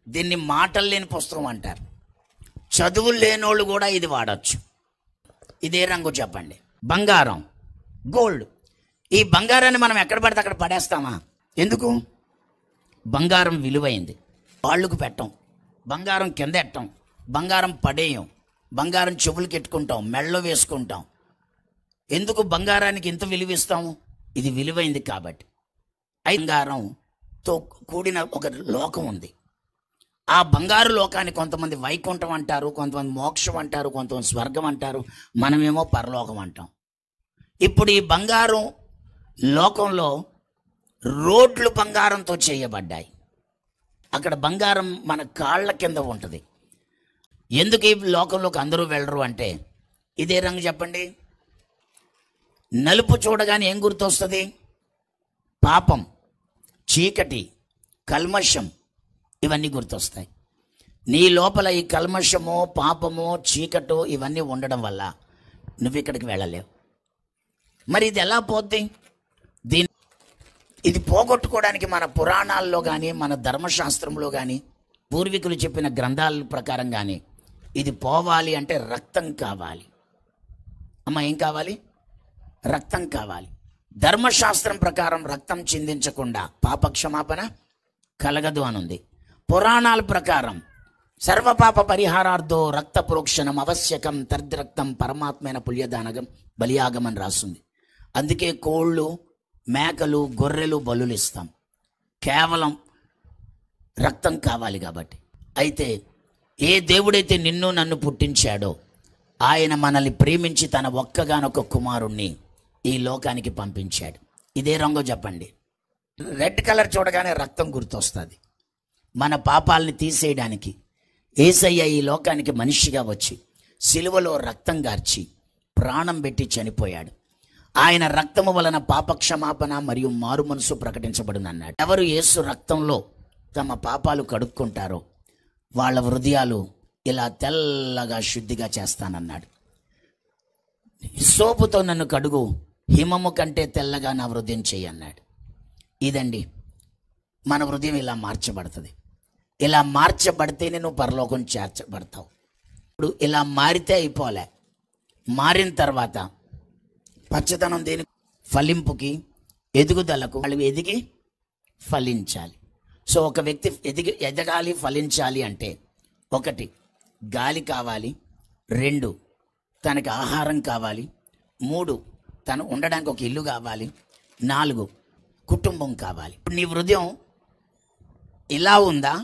దీన్ని మాటలు లేని పుస్తకం అంటారు. చదువులు లేనోళ్ళు కూడా ఇది వాడచ్చు. ఇదే రంగు చెప్పండి? బంగారం, గోల్డ్. ఈ బంగారాన్ని మనం ఎక్కడ పడితే అక్కడ పడేస్తామా? ఎందుకు? బంగారం విలువైంది. వాళ్ళకు పెట్టం, బంగారం కింద ఎట్టం, బంగారం పడేయం, బంగారం చెవులకి ఎట్టుకుంటాం, మెళ్ళలో వేసుకుంటాం. ఎందుకు బంగారానికి ఇంత విలువ ఇస్తాము? ఇది విలువైంది కాబట్టి. బంగారంతో కూడిన ఒక లోకం ఉంది. ఆ బంగారు లోకాన్ని కొంతమంది వైకుంఠం అంటారు, కొంతమంది మోక్షం అంటారు, కొంతమంది స్వర్గం అంటారు, మనమేమో పరలోకం అంటాం. ఇప్పుడు ఈ బంగారం లోకంలో రోడ్లు బంగారంతో చేయబడ్డాయి. అక్కడ బంగారం మన కాళ్ళ కింద ఉంటుంది. ఎందుకు ఈ లోకంలోకి అందరూ వెళ్ళరు అంటే ఇదే రంగు చెప్పండి? నలుపు చూడగానే ఏం గుర్తొస్తుంది? పాపం, చీకటి, కల్మషం, ఇవన్నీ గుర్తొస్తాయి. నీ లోపల ఈ కల్మషము, పాపము, చీకటో ఇవన్నీ ఉండడం వల్ల నువ్వు ఇక్కడికి వెళ్ళలేవు. మరి ఇది ఎలా పోద్ది? ఇది పోగొట్టుకోవడానికి మన పురాణాల్లో కానీ, మన ధర్మశాస్త్రంలో కానీ, పూర్వీకులు చెప్పిన గ్రంథాల ప్రకారం కానీ ఇది పోవాలి అంటే రక్తం కావాలి. అమ్మ, ఏం కావాలి? రక్తం కావాలి. ధర్మశాస్త్రం ప్రకారం రక్తం చిందించకుండా పాపక్షమాపణ కలగదు అనుంది. పురాణాల ప్రకారం సర్వపాప పరిహారార్థో రక్త ప్రోక్షణం అవశ్యకం తర్ద్రక్తం పరమాత్మైన పుల్యదానగం బలియాగం అని రాస్తుంది. అందుకే కోళ్ళు, మేకలు, గొర్రెలు బలులు ఇస్తాం, కేవలం రక్తం కావాలి కాబట్టి. అయితే ఏ దేవుడైతే నిన్ను నన్ను పుట్టించాడో ఆయన మనల్ని ప్రేమించి తన ఒక్కగానొక్క కుమారుణ్ణి ఈ లోకానికి పంపించాడు. ఇదే రంగు చెప్పండి? రెడ్ కలర్ చూడగానే రక్తం గుర్తొస్తుంది. మన పాపాలని తీసేయడానికి యేసయ్య ఈ లోకానికి మనిషిగా వచ్చి సిలువలో రక్తం గార్చి ప్రాణం పెట్టి చనిపోయాడు. ఆయన రక్తము వలన పాపక్షమాపణ మరియు మారు మనసు ప్రకటించబడునన్నాడు. ఎవరు యేసు రక్తంలో తమ పాపాలు కడుక్కుంటారో వాళ్ళ హృదయాలు ఇలా తెల్లగా శుద్ధిగా చేస్తానన్నాడు. సోపుతో నన్ను కడుగు, హిమము కంటే తెల్లగా నా హృదయం చెయ్యి అన్నాడు. ఇదండి మన హృదయం. ఇలా మార్చబడుతుంది. ఇలా మార్చబడితేనే నువ్వు పరలోకం చేర్చబడతావు. ఇప్పుడు ఇలా మారితే అయిపోలే. మారిన తర్వాత పచ్చదనం దేని? ఫలింపుకి, ఎదుగుదలకు. వాళ్ళు ఎదిగి ఫలించాలి. సో ఒక వ్యక్తి ఎదగాలి, ఫలించాలి అంటే 1 గాలి కావాలి, 2 తనకి ఆహారం కావాలి, 3 తను ఉండడానికి ఒక ఇల్లు కావాలి, 4 కుటుంబం కావాలి. ఇప్పుడు నీ హృదయం ఇలా ఉందా?